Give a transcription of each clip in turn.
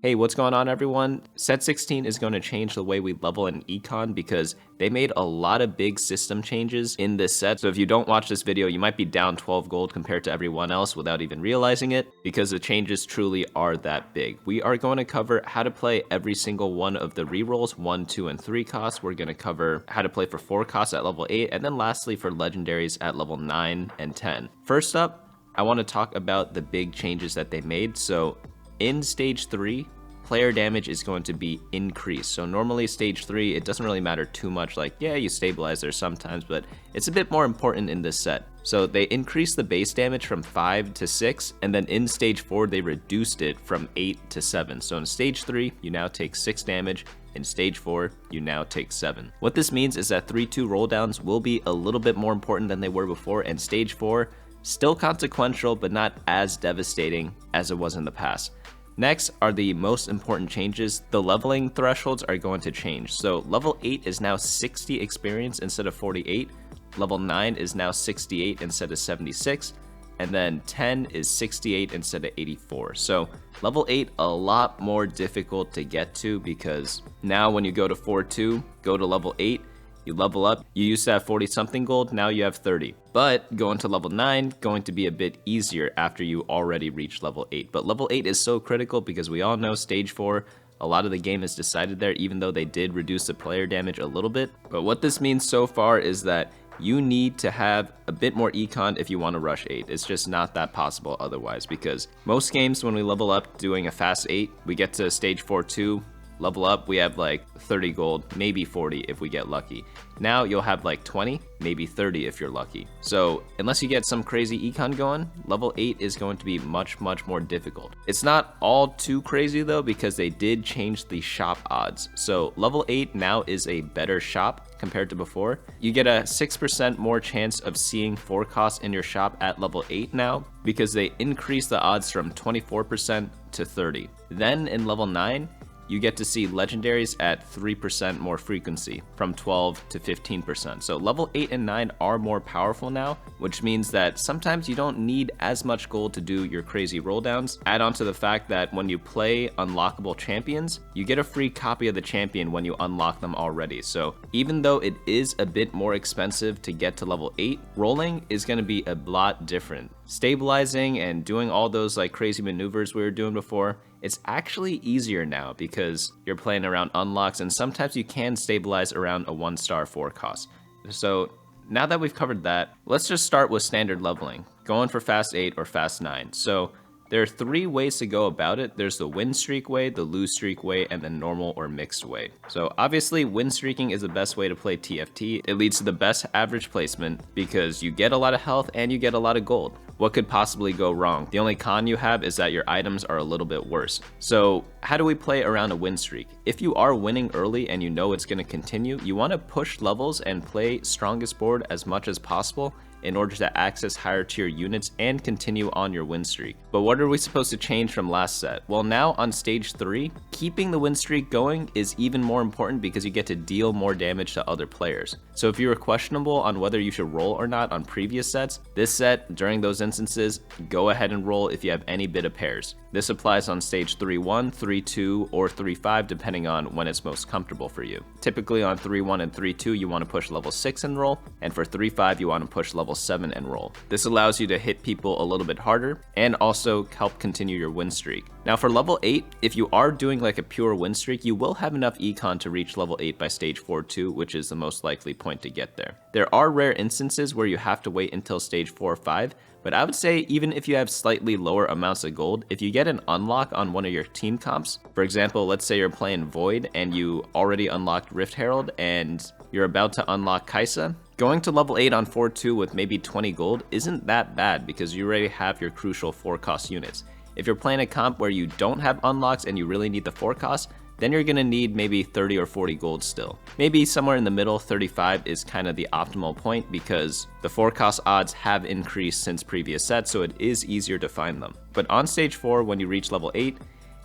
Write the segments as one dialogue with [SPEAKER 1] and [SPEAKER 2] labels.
[SPEAKER 1] Hey, what's going on everyone? Set 16 is going to change the way we level in Econ because they made a lot of big system changes in this set. So if you don't watch this video, you might be down 12 gold compared to everyone else without even realizing it because the changes truly are that big. We are going to cover how to play every single one of the rerolls, 1, 2, and 3 costs. We're going to cover how to play for 4 costs at level 8, and then lastly for legendaries at level 9 and 10. First up, I want to talk about the big changes that they made. So in stage 3, player damage is going to be increased. So normally stage 3, it doesn't really matter too much, like yeah, you stabilize there sometimes, but it's a bit more important in this set. So they increased the base damage from 5 to 6, and then in stage 4 they reduced it from 8 to 7. So in stage 3 you now take 6 damage, in stage 4 you now take 7. What this means is that 3-2 rolldowns will be a little bit more important than they were before, and stage 4 still consequential but not as devastating as it was in the past. Next are the most important changes. The leveling thresholds are going to change. So level 8 is now 60 experience instead of 48. Level 9 is now 68 instead of 76. And then 10 is 68 instead of 84. So level 8, a lot more difficult to get to because now when you go to 4-2, go to level 8, you level up, you used to have 40 something gold, now you have 30. But going to level 9, going to be a bit easier after you already reach level 8. But level 8 is so critical because we all know stage 4, a lot of the game is decided there, even though they did reduce the player damage a little bit. But what this means so far is that you need to have a bit more econ if you want to rush 8. It's just not that possible otherwise, because most games when we level up doing a fast 8, we get to stage 4-2, level up, we have like 30 gold, maybe 40 if we get lucky. Now you'll have like 20, maybe 30 if you're lucky. So unless you get some crazy econ going, level 8 is going to be much more difficult. It's not all too crazy though, because they did change the shop odds. So level 8 now is a better shop compared to before. You get a 6% more chance of seeing 4 costs in your shop at level 8 now, because they increased the odds from 24% to 30. Then in level 9, you get to see legendaries at 3% more frequency, from 12 to 15%. So level 8 and 9 are more powerful now, which means that sometimes you don't need as much gold to do your crazy rolldowns. Add on to the fact that when you play unlockable champions, you get a free copy of the champion when you unlock them already. So even though it is a bit more expensive to get to level 8, rolling is going to be a lot different. Stabilizing and doing all those like crazy maneuvers we were doing before, it's actually easier now because you're playing around unlocks, and sometimes you can stabilize around a 1-star 4 cost. So now that we've covered that, let's just start with standard leveling, going for fast 8 or fast 9. So there are 3 ways to go about it. There's the win streak way, the lose streak way, and the normal or mixed way. So obviously win streaking is the best way to play TFT. It leads to the best average placement because you get a lot of health and you get a lot of gold. What could possibly go wrong? The only con you have is that your items are a little bit worse. So how do we play around a win streak? If you are winning early and you know it's going to continue, you want to push levels and play strongest board as much as possible in order to access higher tier units and continue on your win streak. But what are we supposed to change from last set? Well, now on stage 3, keeping the win streak going is even more important because you get to deal more damage to other players. So if you were questionable on whether you should roll or not on previous sets, this set, during those instances, go ahead and roll if you have any bit of pairs. This applies on stage 3-1, 3-2, or 3-5 depending on when it's most comfortable for you. Typically on 3-1 and 3-2 you want to push level 6 and roll, and for 3-5 you want to push level 7 and roll. This allows you to hit people a little bit harder and also help continue your win streak. Now for level 8, if you are doing like a pure win streak, you will have enough econ to reach level 8 by stage 4-2, which is the most likely point to get there. There are rare instances where you have to wait until stage 4 or 5, but I would say even if you have slightly lower amounts of gold, if you get an unlock on one of your team comps, for example, let's say you're playing Void and you already unlocked Rift Herald and you're about to unlock Kaisa, going to level 8 on 4-2 with maybe 20 gold isn't that bad because you already have your crucial 4 cost units. If you're playing a comp where you don't have unlocks and you really need the 4 cost, then you're gonna need maybe 30 or 40 gold still. Maybe somewhere in the middle, 35 is kind of the optimal point because the 4 cost odds have increased since previous sets, so it is easier to find them. But on stage 4, when you reach level 8,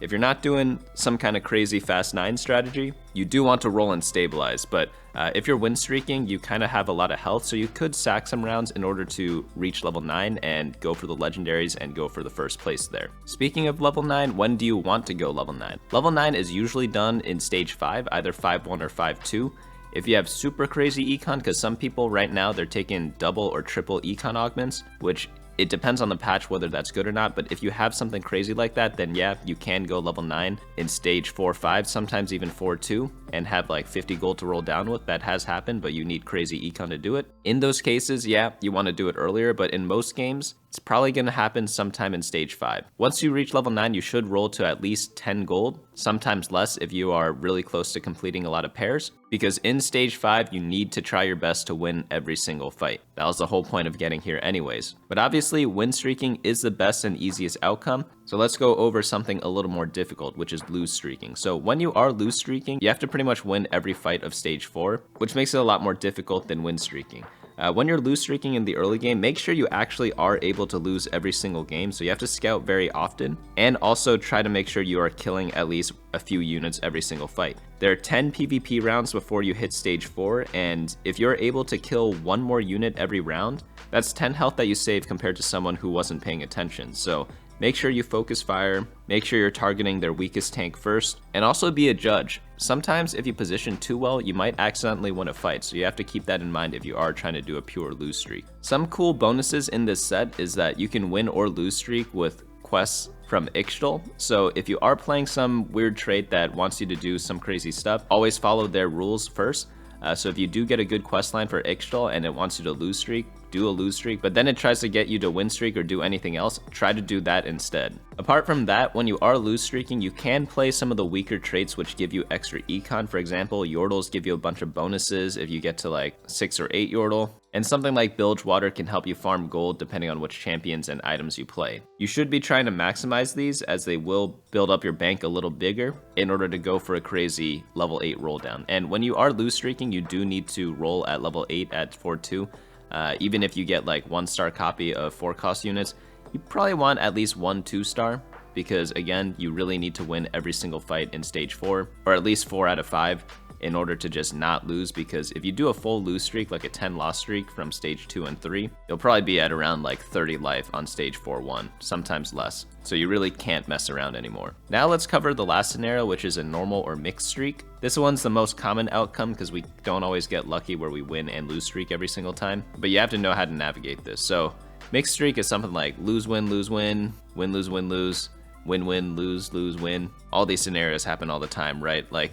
[SPEAKER 1] If you're not doing some kind of crazy fast 9 strategy, you do want to roll and stabilize, but if you're win streaking, you kind of have a lot of health, so you could sack some rounds in order to reach level 9 and go for the legendaries and go for the first place there. Speaking of level 9, when do you want to go level 9? Level 9 is usually done in stage 5, either 5-1 or 5-2. If you have super crazy econ, because some people right now, they're taking double or triple econ augments, which it depends on the patch whether that's good or not, but if you have something crazy like that, then yeah, you can go level 9 in stage 4-5, sometimes even 4-2, and have like 50 gold to roll down with. That has happened, but you need crazy econ to do it. In those cases, yeah, you want to do it earlier, but in most games, it's probably going to happen sometime in stage 5. Once you reach level 9, you should roll to at least 10 gold, sometimes less if you are really close to completing a lot of pairs, because in stage 5, you need to try your best to win every single fight. That was the whole point of getting here anyways. But obviously, win streaking is the best and easiest outcome, so let's go over something a little more difficult, which is lose streaking. So when you are lose streaking, you have to pretty much win every fight of stage 4, which makes it a lot more difficult than win streaking. When you're lose streaking in the early game, make sure you actually are able to lose every single game, so you have to scout very often, and also try to make sure you are killing at least a few units every single fight. There are 10 PvP rounds before you hit stage 4, and if you're able to kill one more unit every round, that's 10 health that you save compared to someone who wasn't paying attention. So make sure you focus fire, make sure you're targeting their weakest tank first, and also be a judge. Sometimes if you position too well, you might accidentally win a fight, so you have to keep that in mind if you are trying to do a pure lose streak. Some cool bonuses in this set is that you can win or lose streak with quests from Ixtal. So if you are playing some weird trait that wants you to do some crazy stuff, always follow their rules first. So if you do get a good quest line for Ixtal and it wants you to lose streak, do a lose streak, but then it tries to get you to win streak or do anything else, try to do that instead. Apart from that, when you are lose streaking, you can play some of the weaker traits which give you extra econ. For example, Yordles give you a bunch of bonuses if you get to like 6 or 8 Yordle. And something like Bilge Water can help you farm gold depending on which champions and items you play. You should be trying to maximize these as they will build up your bank a little bigger in order to go for a crazy level 8 roll down. And when you are lose streaking, you do need to roll at level 8 at 4-2. Even if you get like 1-star copy of 4 cost units, you probably want at least 1 2-star, because again, you really need to win every single fight in stage 4, or at least 4 out of 5. In order to just not lose, because if you do a full lose streak, like a 10 loss streak from stage 2 and 3, you'll probably be at around like 30 life on stage 4-1, sometimes less. So you really can't mess around anymore. Now let's cover the last scenario, which is a normal or mixed streak. This one's the most common outcome because we don't always get lucky where we win and lose streak every single time, but you have to know how to navigate this. So mixed streak is something like lose, win, lose, win, win, lose, win, lose, win, win, lose, lose, win. All these scenarios happen all the time, right? Like,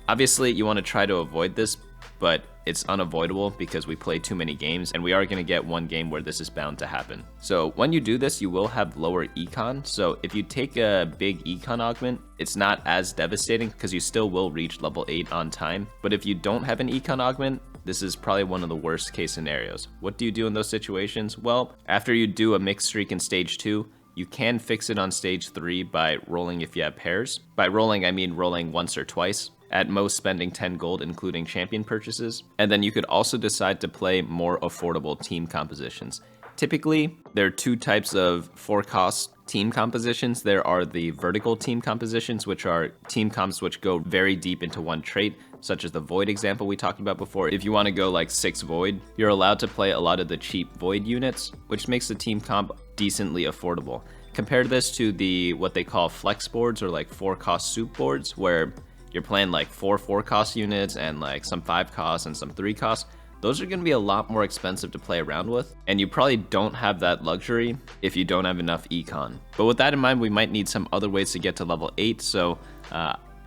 [SPEAKER 1] obviously, you want to try to avoid this, but it's unavoidable because we play too many games, and we are going to get one game where this is bound to happen. So when you do this, you will have lower econ. So if you take a big econ augment, it's not as devastating because you still will reach level 8 on time. But if you don't have an econ augment, this is probably one of the worst case scenarios. What do you do in those situations? Well, after you do a mixed streak in stage 2, you can fix it on stage 3 by rolling if you have pairs. By rolling, I mean rolling once or twice, at most spending 10 gold including champion purchases. And then you could also decide to play more affordable team compositions. Typically, there are 2 types of 4-cost team compositions. There are the vertical team compositions, which are team comps which go very deep into one trait, such as the Void example we talked about before. If you want to go like 6 Void, you're allowed to play a lot of the cheap Void units, which makes the team comp decently affordable. Compare this to the what they call flex boards, or like 4-cost soup boards, where you're playing like 4 cost units and like some 5 cost and some 3 cost. Those are going to be a lot more expensive to play around with, and you probably don't have that luxury if you don't have enough econ. But with that in mind, we might need some other ways to get to level 8, so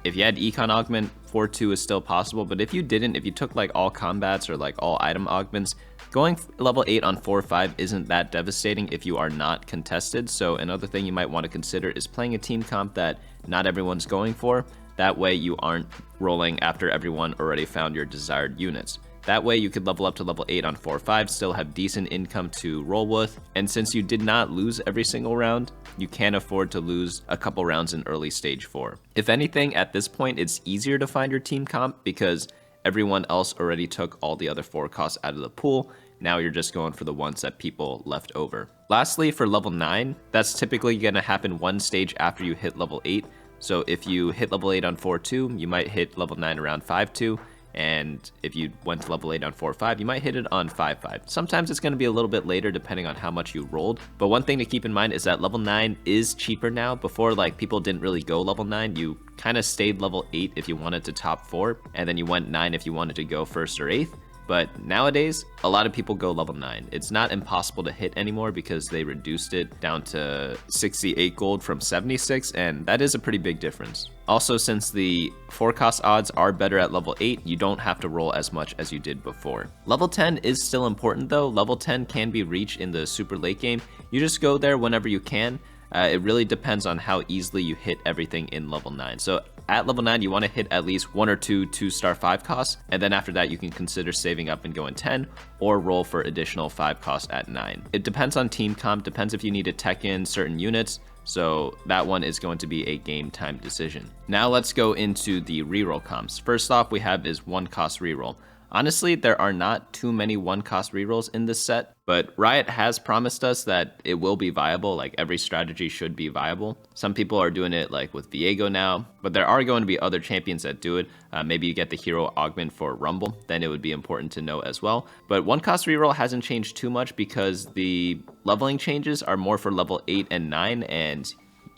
[SPEAKER 1] if you had econ augment, 4-2 is still possible, but if you didn't, if you took like all combats or like all item augments, going level 8 on 4-5 isn't that devastating if you are not contested. So another thing you might want to consider is playing a team comp that not everyone's going for. That way you aren't rolling after everyone already found your desired units. That way you could level up to level 8 on 4-5, still have decent income to roll with, and since you did not lose every single round, you can afford to lose a couple rounds in early stage 4. If anything, at this point it's easier to find your team comp because everyone else already took all the other 4 costs out of the pool. Now you're just going for the ones that people left over. Lastly, for level 9, that's typically going to happen one stage after you hit level 8. So if you hit level 8 on 4-2, you might hit level 9 around 5-2. And if you went to level 8 on 4-5, you might hit it on 5-5. Sometimes it's going to be a little bit later depending on how much you rolled. But one thing to keep in mind is that level 9 is cheaper now. Before, like, people didn't really go level 9. You kind of stayed level 8 if you wanted to top 4, and then you went 9 if you wanted to go 1st or 8th. But nowadays, a lot of people go level 9. It's not impossible to hit anymore because they reduced it down to 68 gold from 76, and that is a pretty big difference. Also, since the forecast odds are better at level 8, you don't have to roll as much as you did before. Level 10 is still important though. Level 10 can be reached in the super late game. You just go there whenever you can. It really depends on how easily you hit everything in level 9. So at level 9, you want to hit at least 1 or 2 2-star 5 costs, and then after that you can consider saving up and going 10, or roll for additional 5 costs at 9. It depends on team comp, depends if you need to tech in certain units, so that one is going to be a game time decision. Now let's go into the reroll comps. First off we have is 1 cost reroll. Honestly, there are not too many 1 cost rerolls in this set, but Riot has promised us that it will be viable. Like, every strategy should be viable. Some people are doing it like with Viego now, but there are going to be other champions that do it. Maybe you get the hero augment for Rumble, then it would be important to know as well. But 1 cost reroll hasn't changed too much because the leveling changes are more for level 8 and 9, and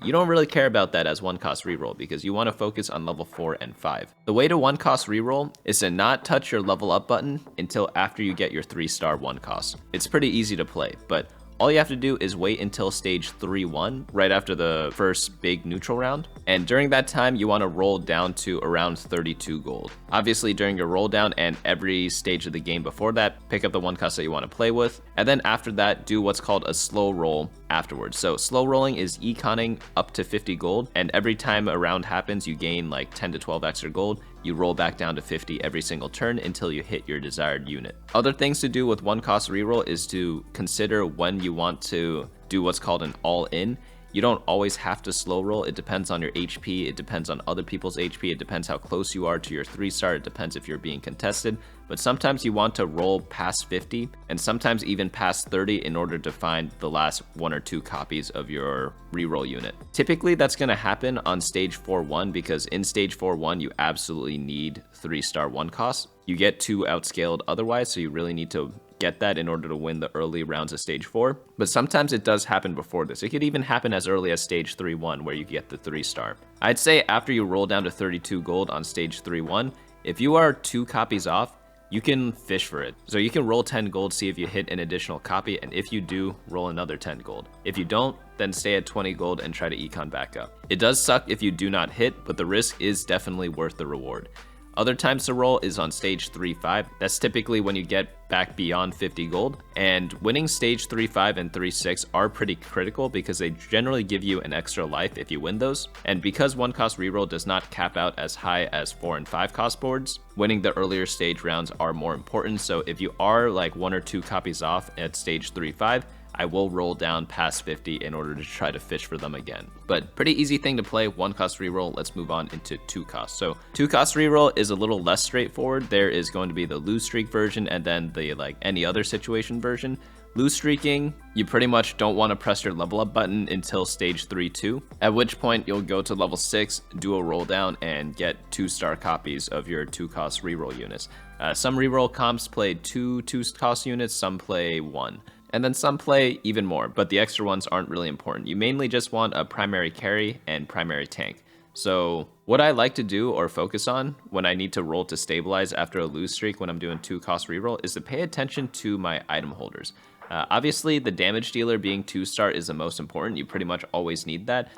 [SPEAKER 1] you don't really care about that as 1 cost reroll because you want to focus on level 4 and 5. The way to 1 cost reroll is to not touch your level up button until after you get your 3-star 1 cost. It's pretty easy to play, but all you have to do is wait until stage 3-1, right after the first big neutral round. And during that time, you want to roll down to around 32 gold. Obviously, during your roll down and every stage of the game before that, pick up the 1 cost that you want to play with. And then after that, do what's called a slow roll afterwards. So slow rolling is econing up to 50 gold. And every time a round happens, you gain like 10 to 12 extra gold. You roll back down to 50 every single turn until you hit your desired unit. Other things to do with 1 cost reroll is to consider when you want to do what's called an all-in. You don't always have to slow roll. It depends on your HP. It depends on other people's HP. It depends how close you are to your 3-star. It depends if you're being contested. But sometimes you want to roll past 50 and sometimes even past 30 in order to find the last 1 or 2 copies of your reroll unit. Typically that's going to happen on stage 4-1 because in stage 4-1 you absolutely need 3-star 1 costs. You get 2 outscaled otherwise, so you really need to get that in order to win the early rounds of stage 4. But sometimes it does happen before this. It could even happen as early as stage 3-1 where you get the 3-star. I'd say after you roll down to 32 gold on stage 3-1, if you are 2 copies off, you can fish for it. So you can roll 10 gold, see if you hit an additional copy, and if you do, roll another 10 gold. If you don't, then stay at 20 gold and try to econ back up. It does suck if you do not hit, but the risk is definitely worth the reward. Other times to roll is on stage 3-5. That's typically when you get back beyond 50 gold. And winning stage 3-5 and 3-6 are pretty critical because they generally give you an extra life if you win those. And because 1 cost reroll does not cap out as high as 4 and 5 cost boards, winning the earlier stage rounds are more important. So if you are like 1 or 2 copies off at stage 3-5, I will roll down past 50 in order to try to fish for them again. But pretty easy thing to play, 1 cost reroll. Let's move on into 2 cost. So 2 cost reroll is a little less straightforward. There is going to be the lose streak version and then the like any other situation version. Lose streaking, you pretty much don't want to press your level up button until stage 3-2, at which point you'll go to level 6, do a roll down, and get 2-star copies of your 2 cost reroll units. Some reroll comps play 2 cost units, some play 1. And then some play even more, but the extra ones aren't really important. You mainly just want a primary carry and primary tank. So what I like to do or focus on when I need to roll to stabilize after a lose streak when I'm doing 2 cost reroll is to pay attention to my item holders. Obviously, the damage dealer being 2-star is the most important. You pretty much always need that.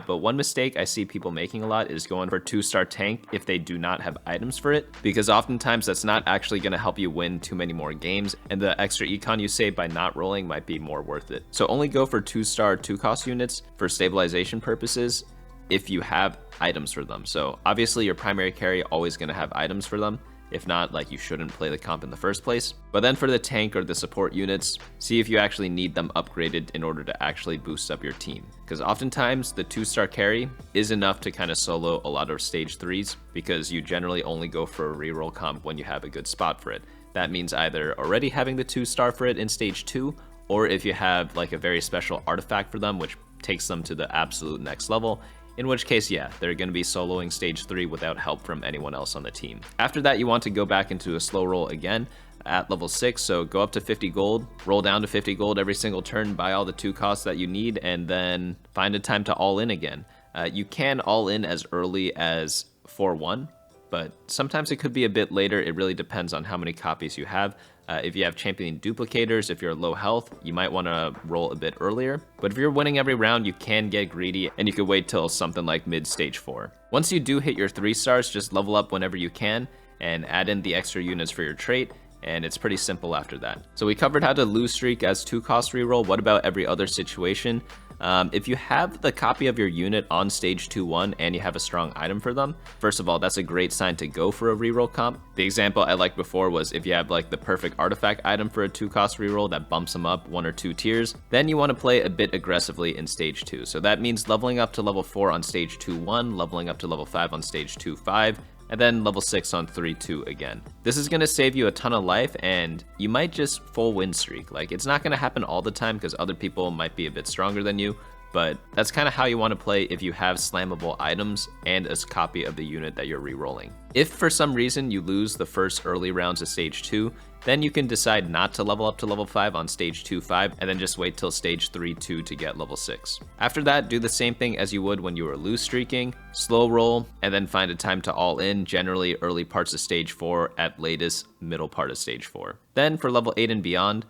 [SPEAKER 1] But one mistake I see people making a lot is going for 2-star tank if they do not have items for it, because oftentimes that's not actually going to help you win too many more games, and the extra econ you save by not rolling might be more worth it. So only go for 2-star 2-cost units for stabilization purposes if you have items for them. So obviously your primary carry always going to have items for them. If not, like, you shouldn't play the comp in the first place. But then for the tank or the support units, see if you actually need them upgraded in order to actually boost up your team. Because oftentimes the 2-star carry is enough to kind of solo a lot of stage 3s because you generally only go for a reroll comp when you have a good spot for it. That means either already having the 2-star for it in stage 2, or if you have like a very special artifact for them which takes them to the absolute next level. in which case, yeah, they're going to be soloing stage 3 without help from anyone else on the team. After that, you want to go back into a slow roll again at level 6, so go up to 50 gold, roll down to 50 gold every single turn, buy all the 2 costs that you need, and then find a time to all in again. You can all in as early as 4-1, but sometimes it could be a bit later. It really depends on how many copies you have. If you have champion duplicators, if you're low health, you might want to roll a bit earlier. But if you're winning every round, you can get greedy, and you could wait till something like mid stage 4. Once you do hit your 3 stars, just level up whenever you can, and add in the extra units for your trait, and it's pretty simple after that. So we covered how to lose streak as 2 cost reroll. What about every other situation? If you have the copy of your unit on stage 2-1 and you have a strong item for them, first of all, that's a great sign to go for a reroll comp. The example I liked before was if you have like the perfect artifact item for a 2 cost reroll that bumps them up 1 or 2 tiers, then you want to play a bit aggressively in stage 2. So that means leveling up to level 4 on stage 2-1, leveling up to level 5 on stage 2-5, and then level 6 on 3-2 again. This is going to save you a ton of life, and you might just full win streak. Like, it's not going to happen all the time because other people might be a bit stronger than you, but that's kind of how you want to play if you have slammable items and a copy of the unit that you're rerolling. If for some reason you lose the first early rounds of stage 2, then you can decide not to level up to level 5 on stage 2-5 and then just wait till stage 3-2 to get level 6. After that, do the same thing as you would when you were loose streaking, slow roll, and then find a time to all in, generally early parts of stage 4, at latest middle part of stage 4. Then for level 8 and beyond,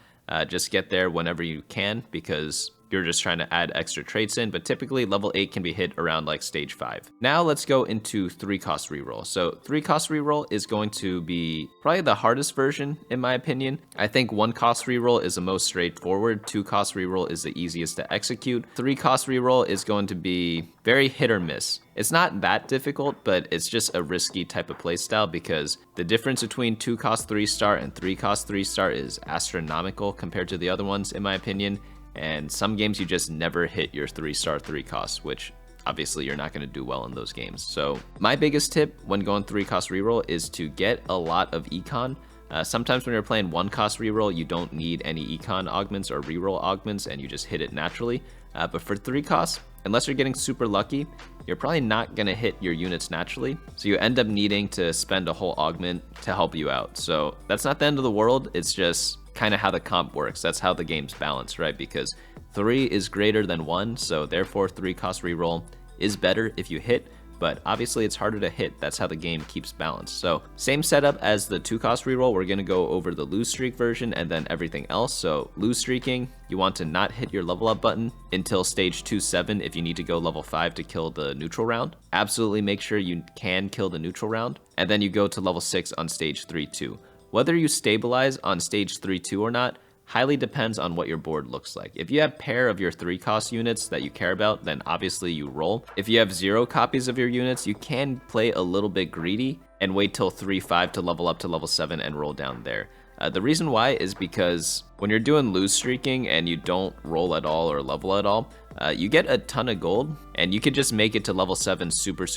[SPEAKER 1] just get there whenever you can because you're just trying to add extra traits in, but typically level 8 can be hit around like stage 5. Now let's go into 3 cost reroll. So 3 cost reroll is going to be probably the hardest version in my opinion. I think 1 cost reroll is the most straightforward, 2 cost reroll is the easiest to execute. 3 cost reroll is going to be very hit or miss. It's not that difficult, but it's just a risky type of playstyle because the difference between 2 cost 3 star and 3 cost 3 star is astronomical compared to the other ones in my opinion. And some games you just never hit your 3-star 3 costs, which obviously you're not going to do well in those games. So my biggest tip when going 3 cost reroll is to get a lot of Econ. Sometimes when you're playing 1 cost reroll, you don't need any Econ augments or reroll augments and you just hit it naturally. But for 3 costs, unless you're getting super lucky, you're probably not going to hit your units naturally. So you end up needing to spend a whole augment to help you out. So that's not the end of the world. It's just kind of how the comp works. That's how the game's balanced, right? Because 3 is greater than 1, so therefore 3 cost reroll is better if you hit, but obviously it's harder to hit. That's how the game keeps balanced. So same setup as the 2 cost reroll. We're going to go over the lose streak version and then everything else. So lose streaking, you want to not hit your level up button until stage 2-7 if you need to go level 5 to kill the neutral round. Absolutely make sure you can kill the neutral round, and then you go to level 6 on stage 3-2. Whether you stabilize on stage 3-2 or not highly depends on what your board looks like. If you have pair of your 3 cost units that you care about, then obviously you roll. If you have 0 copies of your units, you can play a little bit greedy and wait till 3-5 to level up to level 7 and roll down there. The reason why is because when you're doing lose streaking and you don't roll at all or level at all, you get a ton of gold and you could just make it to level 7 super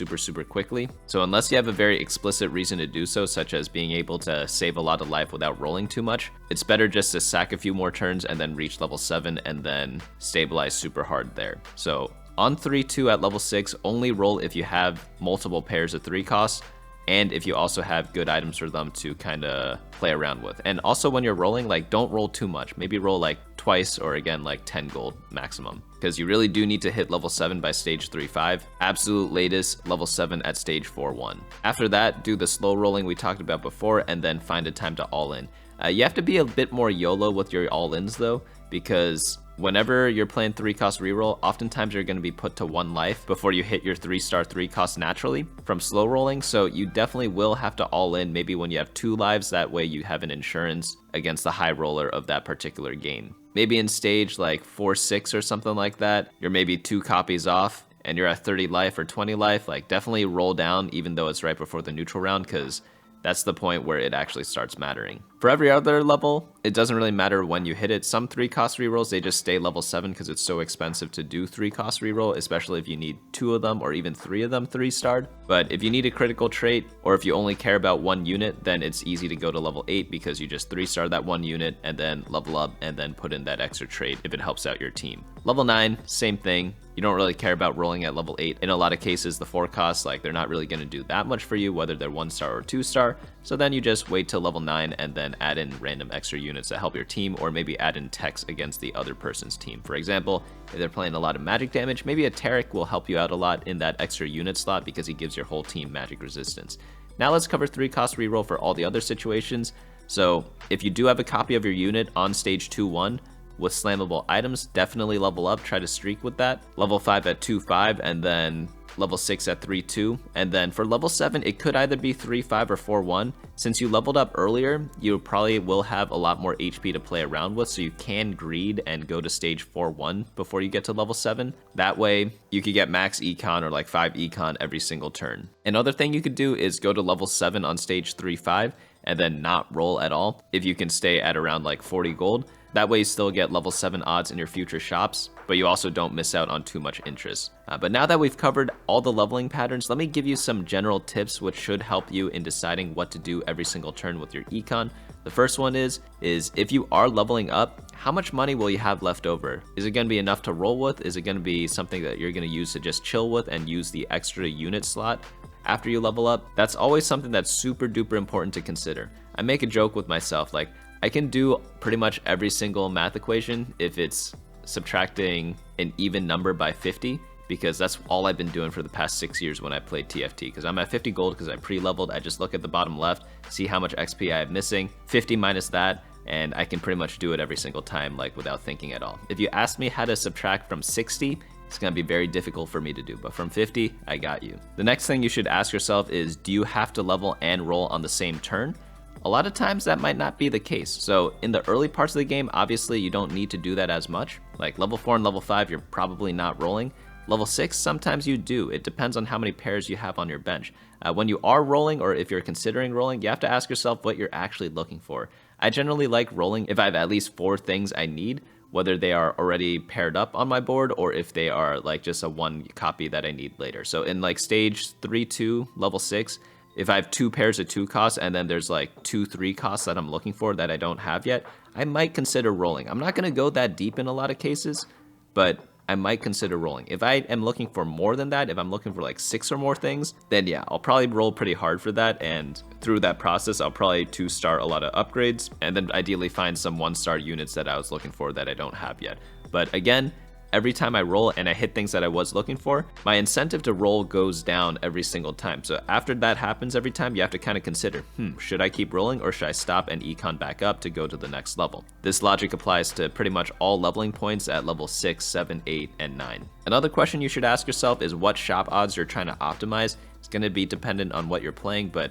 [SPEAKER 1] quickly. So unless you have a very explicit reason to do so, such as being able to save a lot of life without rolling too much, it's better just to sack a few more turns and then reach level 7 and then stabilize super hard there. So on 3-2 at level 6, only roll if you have multiple pairs of 3 costs, and if you also have good items for them to kind of play around with. And also when you're rolling, like, don't roll too much. Maybe roll like twice or again like 10 gold maximum, because you really do need to hit level 7 by stage 3-5. Absolute latest level 7 at stage 4-1. After that, do the slow rolling we talked about before and then find a time to all in. You have to be a bit more YOLO with your all-ins though, because whenever you're playing 3 cost reroll, oftentimes you're going to be put to 1 life before you hit your 3-star 3 cost naturally from slow rolling. So you definitely will have to all in maybe when you have 2 lives. That way you have an insurance against the high roller of that particular game. Maybe in stage like 4-6 or something like that, you're maybe 2 copies off and you're at 30 life or 20 life. Like, definitely roll down even though it's right before the neutral round, because that's the point where it actually starts mattering. For every other level, it doesn't really matter when you hit it. Some 3 cost rerolls, they just stay level 7 because it's so expensive to do 3 cost reroll, especially if you need 2 of them or even 3 of them 3-starred. But if you need a critical trait, or if you only care about 1 unit, then it's easy to go to level 8 because you just 3-star that 1 unit and then level up and then put in that extra trait if it helps out your team. Level 9, same thing. You don't really care about rolling at level 8. In a lot of cases, the 4 costs, like, they're not really going to do that much for you, whether they're 1-star or 2-star. So then you just wait till level 9 and then add in random extra units that help your team, or maybe add in techs against the other person's team. For example, if they're playing a lot of magic damage, maybe a Taric will help you out a lot in that extra unit slot because he gives your whole team magic resistance. Now let's cover 3 cost reroll for all the other situations. So if you do have a copy of your unit on stage 2-1, with slammable items, definitely level up, try to streak with that. Level 5 at 2-5, and then level 6 at 3-2. And then for level 7, it could either be 3-5 or 4-1. Since you leveled up earlier, you probably will have a lot more HP to play around with, so you can greed and go to stage 4-1 before you get to level 7. That way, you could get max Econ or like 5 Econ every single turn. Another thing you could do is go to level 7 on stage 3-5 and then not roll at all if you can stay at around like 40 gold. That way you still get level 7 odds in your future shops, but you also don't miss out on too much interest. But now that we've covered all the leveling patterns, let me give you some general tips which should help you in deciding what to do every single turn with your Econ. The first one is if you are leveling up, how much money will you have left over? Is it going to be enough to roll with? Is it going to be something that you're going to use to just chill with and use the extra unit slot after you level up? That's always something that's super duper important to consider. I make a joke with myself, like, I can do pretty much every single math equation if it's subtracting an even number by 50, because that's all I've been doing for the past 6 years when I played TFT, because I'm at 50 gold because I pre-leveled. I just look at the bottom left, see how much XP I have missing, 50 minus that, and I can pretty much do it every single time, like, without thinking at all. If you ask me how to subtract from 60, it's going to be very difficult for me to do, but from 50, I got you. The next thing you should ask yourself is, do you have to level and roll on the same turn? A lot of times that might not be the case. So in the early parts of the game, obviously you don't need to do that as much. Like level 4 and level 5, you're probably not rolling. Level 6, sometimes you do. It depends on how many pairs you have on your bench. When you are rolling, or if you're considering rolling, you have to ask yourself what you're actually looking for. I generally like rolling if I have at least 4 things I need, whether they are already paired up on my board or if they are like just a 1 copy that I need later. So in like stage 3-2, level 6, if I have 2 pairs of 2 costs and then there's like 2-3 costs that I'm looking for that I don't have yet, I might consider rolling. I'm not going to go that deep in a lot of cases, but I might consider rolling. If I am looking for more than that, if I'm looking for like 6 or more things, then yeah, I'll probably roll pretty hard for that, and through that process, I'll probably 2-star a lot of upgrades, and then ideally find some 1-star units that I was looking for that I don't have yet. But again, every time I roll and I hit things that I was looking for, my incentive to roll goes down every single time. So after that happens every time, you have to kind of consider, should I keep rolling or should I stop and Econ back up to go to the next level? This logic applies to pretty much all leveling points at level 6, 7, 8, and 9. Another question you should ask yourself is what shop odds you're trying to optimize. It's going to be dependent on what you're playing, but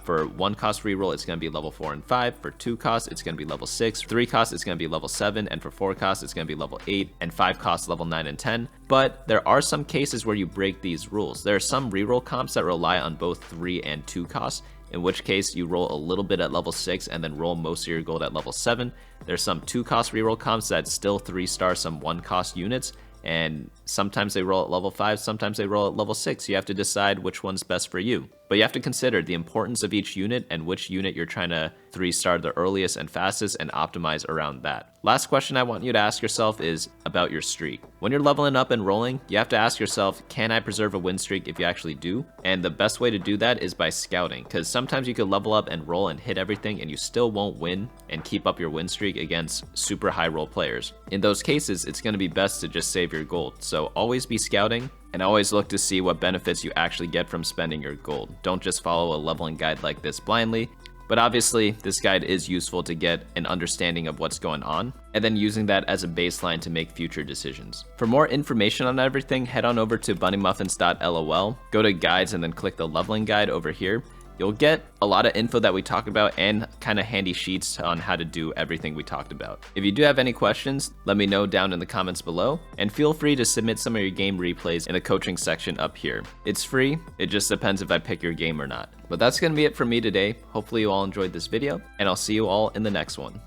[SPEAKER 1] for 1 cost reroll, it's going to be level 4 and 5. For 2 costs, it's going to be level 6. For 3 costs, it's going to be level 7. And for 4 costs, it's going to be level 8. And 5 costs, level 9 and 10. But there are some cases where you break these rules. There are some reroll comps that rely on both 3 and 2 costs, in which case you roll a little bit at level 6 and then roll most of your gold at level 7. There's some 2 cost reroll comps that still 3-star some 1 cost units, and sometimes they roll at level 5, sometimes they roll at level 6. You have to decide which one's best for you. But you have to consider the importance of each unit and which unit you're trying to 3-star the earliest and fastest and optimize around that. Last question I want you to ask yourself is about your streak. When you're leveling up and rolling, you have to ask yourself, can I preserve a win streak if you actually do? And the best way to do that is by scouting, because sometimes you could level up and roll and hit everything and you still won't win and keep up your win streak against super high roll players. In those cases, it's going to be best to just save your gold. So always be scouting, and always look to see what benefits you actually get from spending your gold. Don't just follow a leveling guide like this blindly, but obviously this guide is useful to get an understanding of what's going on, and then using that as a baseline to make future decisions. For more information on everything, head on over to bunnymuffins.lol, go to guides and then click the leveling guide over here. You'll get a lot of info that we talked about and kind of handy sheets on how to do everything we talked about. If you do have any questions, let me know down in the comments below, and feel free to submit some of your game replays in the coaching section up here. It's free, it just depends if I pick your game or not. But that's going to be it for me today. Hopefully you all enjoyed this video, and I'll see you all in the next one.